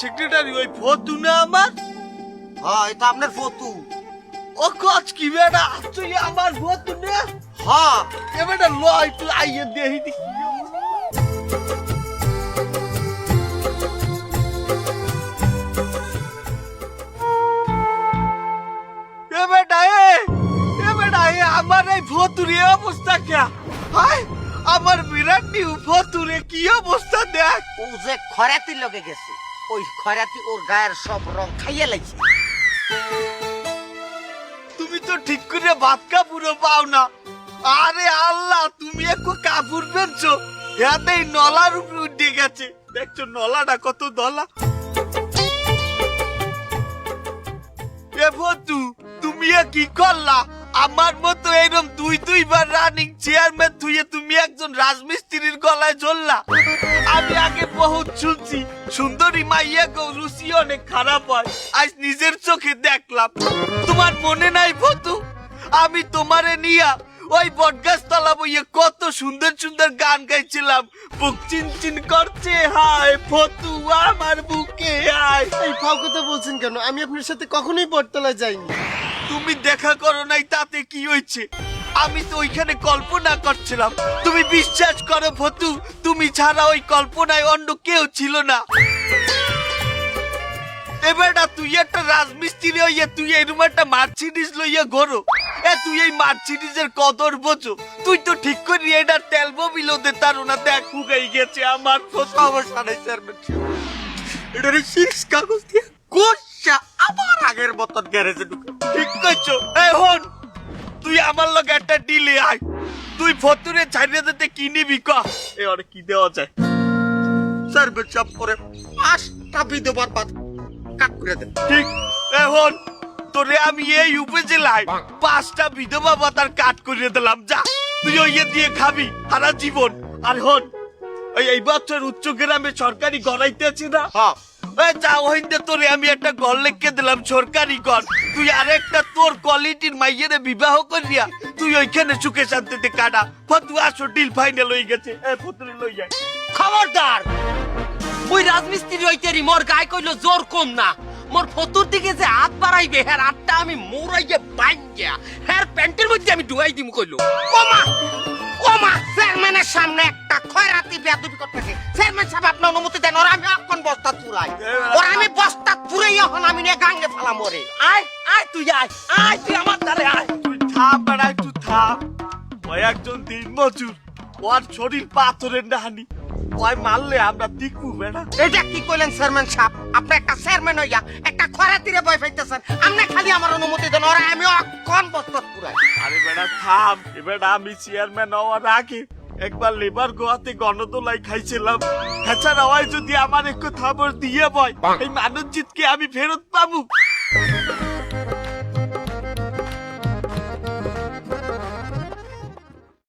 Secretary ওই ফতু না আমার? হ্যাঁ এটা আপনার ফতু। ও কচ কি বেটা তুই আমার ফতু না? হ্যাঁ এ বেটা লয় তুই আইয়ে দেহি দি এ বেটা আমার এই ফতুর এ অবস্থা কে? হায় আমার বিরাট নিউ ফতুরে কি অবস্থা দেখ। ও যে খরাতির লগে গেছে, ওই খরাতি ওর গায়ের সব রং খাইয়ে লাগছে। তুমি তো ঠিক করে ভাত কাপড়ও পাও না। আরে আল্লাহ তুমি একটু কাপড় পেনছো এতেই নলার উপরে উঠে গেছে। দেখছো নলাটা কত দলা। এ ফতু তুমি কি করলা? আমার মতো এরকম দুইবার রানিং চেয়ারম্যান তুইয়ে তুমি একজন রাজমিস্ত্রির গলায় ঝুললা। আমি আগে বহুত শুনছি সুন্দরী মাইয়া গো রুচি অনেক খারাপ হয়, আজ নিজের চোখে দেখলাম। তোমার মনে নাই ফতু আমি তোমারে নিয়া ওই বটগাছ তলা বইয়ে কত সুন্দর সুন্দর গান গাইছিলাম। বুক চিনচিন করছে হায় ফতু আমার বুকে হায়। এই ফাও কথা বলছেন কেন? আমি আপনার সাথে কখনোই বটতলায় যাইনি। তুমি দেখা করো নাই তাতে কি হয়েছে? আমি তো ওইখানে কল্পনা করছিলাম। তুমি বিশ্বাস করো ফতু তুমি ছাড়া ওই কল্পনায় অন্য কেউ ছিল না। এবারটা তুই একটা রাজমিস্ত্রি হইয়া তুই এরকম একটা মার্সিডিজ লইয়া ঘোরো। তুই এই মার্সিডিজের কদর বোঝো? তুই তো ঠিক করি এটার তেল বিলো দে তার না দেখ ফুগাই গেছে আমার সমস্যা নেই চেয়ারম্যান। এটার শীর্ষ কাগজ দিয়ে গোসা আবার আগের মতন গ্যারেজে ঢুকে। ঠিক কইছো। এই হন তুই আমার লগে একটা ডিলে আয়। তুই ফতুরে ছাড়িয়ে দিতে কি নিবি ক? এ আরে কি দেওয়া যায়? চেয়ারম্যান চাপ করে 5টা বিধবার বাদ কাট করে দে। ঠিক। এখন তোরে আমি এই উপজেলায় 5টা বিধবা ভাতার কাট করে দিলাম। যা তুই ওই দিয়ে খাবি সারা জীবন। আর হন এই বছর উচ্চ গ্রামে সরকারি ঘর আইতেছি না? যা ওইতে তোরে আমি একটা ঘর লিখে দিলাম সরকারি ঘর। তুই আরেকটা তোর কোয়ালিটির মাইয়েরে বিবাহ করিয়া তুই ওইখানে সুখে শান্তিতে কাটা। ফতু আসো ডিল ফাইনাল হয়ে গেছে। ফতুরে লই যায়। খবরদার ওই রাজমিস্ত্রি হইতেরি মোর গায়ে কইলো জোর কম না। মোর ফতুর দিকে যে হাত বাড়াইবে হ্যাঁ হাতটা আমি মোরাইয়ে বাইঙ্গা হ্যাঁ প্যান্টের মধ্যে আমি ডুয়াই দিম কইলো। ওমা ওমা চেয়ারম্যানের সামনে একটা খয়রাতি বেয়াদবি করতেছে। চেয়ারম্যান সাহেব আপনি অনুমতি দেন ওরা আমি এখন বস্তা পুরাই। ওরা আমি বস্তা পুরাই এখন আমি নিয়ে গাঙ্গে ফেলাম ওরে। আয় আয় তুই তুই আমার ধারে আয়। তুই থাম বেড়াই তুই থাম। ওই একজন দিন মজুর ওর শরীর পাথরের ডাহানি ওই মারলে আমরা দেখবো বেড়া। এটা কি কইলেন চেয়ারম্যান সাহেব? আপনি একটা চেয়ারম্যান হইয়া একটা খরাতিরে ভয় পাইতেছেন। আপনি খালি আমার অনুমতি দেন ওরা আমি এখন বস্তা পুরাই। আরে বেড়া থাম। এবারে আমি চেয়ারম্যান হওয়ার আগে একবার লেবার গোয়াতে গণদোলাই খাইছিলাম। এছাড়া ওই যদি আমার একটু থাবর দিয়ে বয় এই মানবজিৎকে আমি ফেরত পাবো।